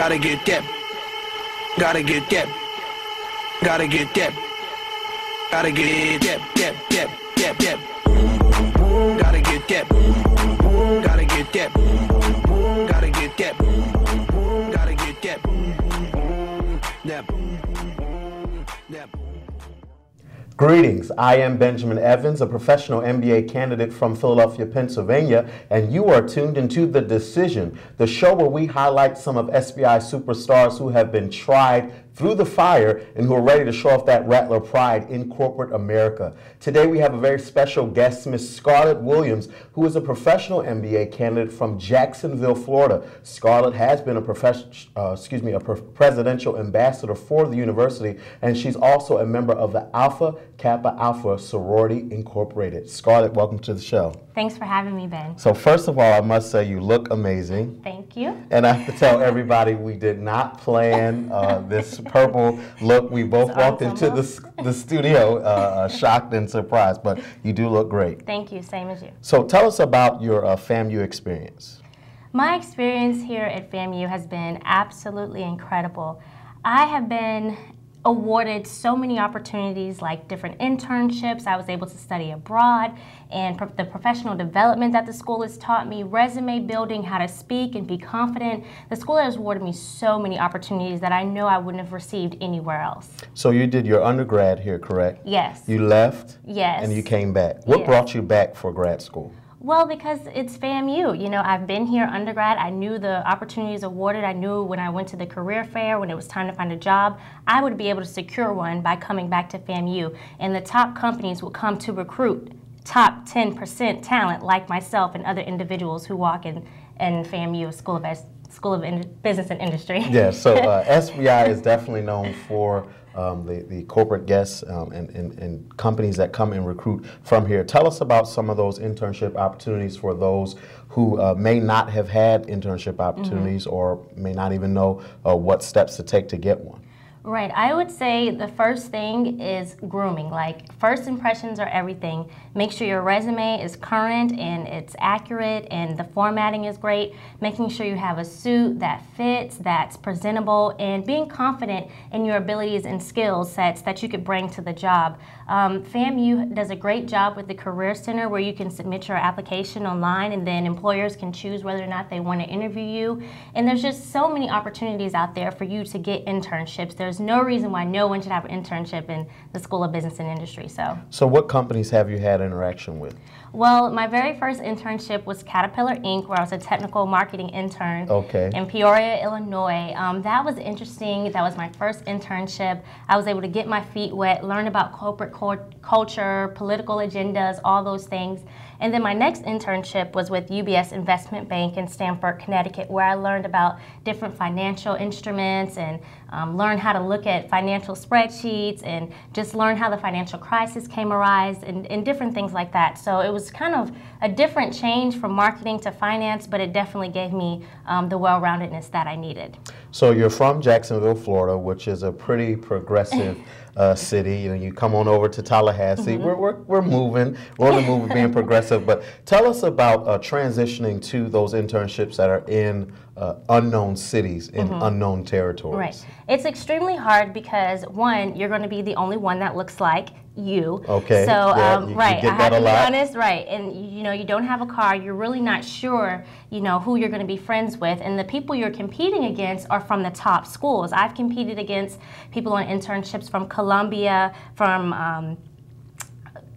Gotta get that. Gotta get that. Gotta get that. Gotta get that. Boom, boom, boom. Gotta get that. Gotta get that. Gotta get that. Gotta get that. That. That. Greetings, I am Benjamin Evans, a professional MBA candidate from Philadelphia, Pennsylvania, and you are tuned into The Decision, the show where we highlight some of SBI superstars who have been tried through the fire and who are ready to show off that Rattler pride in corporate America. Today we have a very special guest, Miss Scarlett Williams, who is a professional MBA candidate from Jacksonville, Florida. Scarlett has been a presidential ambassador for the university, and she's also a member of the Alpha Kappa Alpha Sorority Incorporated. Scarlett, welcome to the show. Thanks for having me, Ben. So first of all, I must say you look amazing. Thank you. And I have to tell everybody we did not plan this purple look. We both walked into the studio shocked and surprised, but you do look great. Thank you, same as you. So tell us about your FAMU experience. My experience here at FAMU has been absolutely incredible. I have been awarded so many opportunities, like different internships. I was able to study abroad, and the professional development that the school has taught me, resume building, how to speak and be confident. The school has awarded me so many opportunities that I know I wouldn't have received anywhere else. So you did your undergrad here, correct? Yes. You left? Yes. And you came back. What brought you back for grad school? Well, because it's FAMU. You know, I've been here undergrad. I knew the opportunities awarded. I knew when I went to the career fair, when it was time to find a job, I would be able to secure one by coming back to FAMU. And the top companies would come to recruit top 10% talent like myself and other individuals who walk in FAMU, School of Business and Industry. Yeah, so SBI is definitely known for the corporate guests and companies that come and recruit from here. Tell us about some of those internship opportunities for those who may not have had internship opportunities or may not even know what steps to take to get one. Right. I would say the first thing is grooming. Like, first impressions are everything. Make sure your resume is current and it's accurate and the formatting is great. Making sure you have a suit that fits, that's presentable, and being confident in your abilities and skill sets that you could bring to the job. FAMU does a great job with the Career Center, where you can submit your application online and then employers can choose whether or not they want to interview you. And there's just so many opportunities out there for you to get internships. There's no reason why no one should have an internship in the School of Business and Industry. So what companies have you had interaction with? Well, my very first internship was Caterpillar Inc., where I was a technical marketing intern in Peoria, Illinois. That was interesting. That was my first internship. I was able to get my feet wet, learn about corporate culture, political agendas, all those things. And then my next internship was with UBS Investment Bank in Stamford, Connecticut, where I learned about different financial instruments and learned how to look at financial spreadsheets and just learn how the financial crisis came arise and different things like that. So it was kind of a different change from marketing to finance, but it definitely gave me the well-roundedness that I needed. So you're from Jacksonville, Florida, which is a pretty progressive city. You know, you come on over to Tallahassee. We're moving. We're on the move of being progressive. But tell us about transitioning to those internships that are in unknown cities, in unknown territories. Right. It's extremely hard because, one, you're going to be the only one that looks like you. Okay. So, right, I have to be honest, right. And, you know, you don't have a car. You're really not sure, you know, who you're going to be friends with. And the people you're competing against are from the top schools. I've competed against people on internships from Columbia, from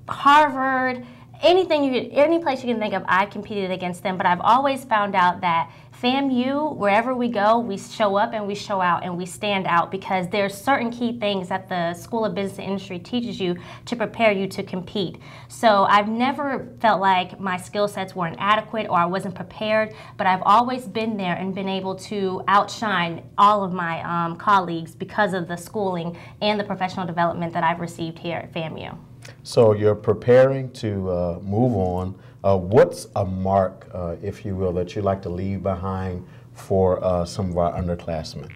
Harvard, any place you can think of, I've competed against them. But I've always found out that FAMU, wherever we go, we show up and we show out and we stand out because there's certain key things that the School of Business and Industry teaches you to prepare you to compete. So I've never felt like my skill sets weren't adequate or I wasn't prepared, but I've always been there and been able to outshine all of my colleagues because of the schooling and the professional development that I've received here at FAMU. So you're preparing to move on. What's a mark, if you will, that you'd like to leave behind for some of our underclassmen?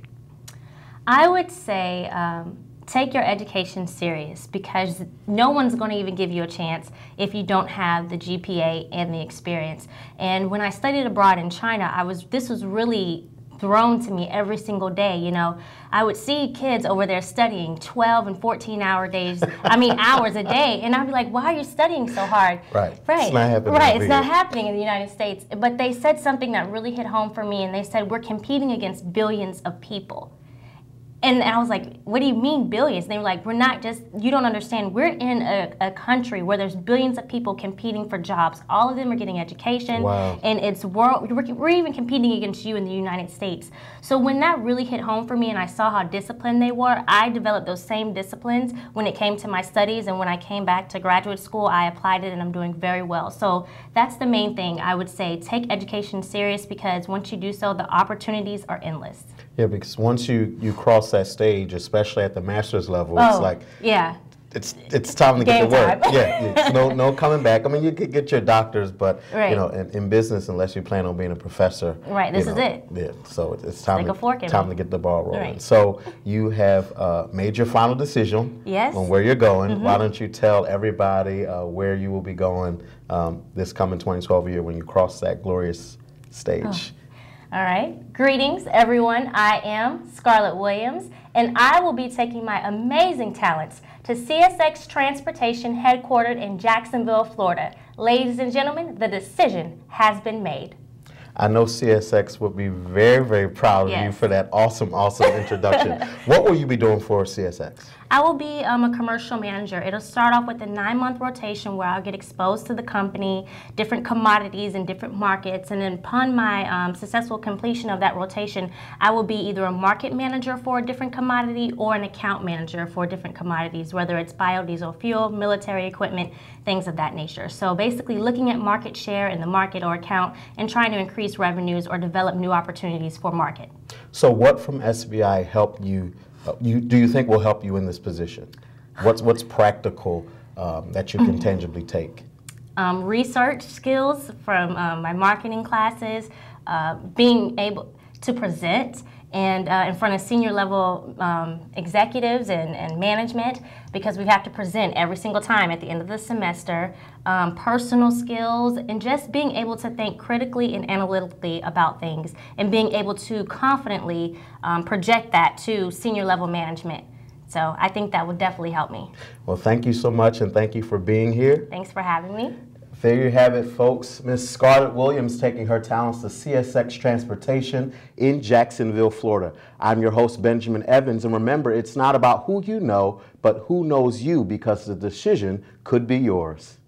I would say take your education serious, because no one's going to even give you a chance if you don't have the GPA and the experience. And when I studied abroad in China, this was really thrown to me every single day. You know, I would see kids over there studying 12 and 14-hour days, hours a day, and I'd be like, why are you studying so hard? Right. It's not happening. Right. It's not happening in the United States. But they said something that really hit home for me, and they said, we're competing against billions of people. And I was like, what do you mean billions? And they were like, we're not just, you don't understand, we're in a country where there's billions of people competing for jobs. All of them are getting education. Wow. And it's we're even competing against you in the United States. So when that really hit home for me and I saw how disciplined they were, I developed those same disciplines when it came to my studies. And when I came back to graduate school, I applied it and I'm doing very well. So that's the main thing I would say. Take education serious, because once you do so, the opportunities are endless. Yeah, because once you cross that stage, especially at the master's level, it's like, yeah, it's time to get to work. Time. Yeah, no coming back. I mean, you could get your doctors, but right. you know, in business, unless you plan on being a professor, right? This is it. Yeah, so it's time to get the ball rolling. Right. So you have made your final decision yes. on where you're going. Mm-hmm. Why don't you tell everybody where you will be going this coming 2012 year when you cross that glorious stage? Oh. All right. Greetings, everyone. I am Scarlett Williams, and I will be taking my amazing talents to CSX Transportation headquartered in Jacksonville, Florida. Ladies and gentlemen, the decision has been made. I know CSX would be very, very proud of you for that awesome introduction. What will you be doing for CSX? I will be a commercial manager. It'll start off with a 9-month rotation where I'll get exposed to the company, different commodities in different markets, and then upon my successful completion of that rotation, I will be either a market manager for a different commodity or an account manager for different commodities, whether it's biodiesel fuel, military equipment, things of that nature. So basically looking at market share in the market or account and trying to increase revenues or develop new opportunities for market. So what from SBI helped you? Do you think will help you in this position? What's practical that you can tangibly take? Research skills from my marketing classes, being able to present and in front of senior level executives and management, because we have to present every single time at the end of the semester, personal skills, and just being able to think critically and analytically about things and being able to confidently project that to senior level management. So I think that would definitely help me. Well, thank you so much, and thank you for being here. Thanks for having me. There you have it, folks. Miss Scarlett Williams taking her talents to CSX Transportation in Jacksonville, Florida. I'm your host, Benjamin Evans, and remember, it's not about who you know, but who knows you, because the decision could be yours.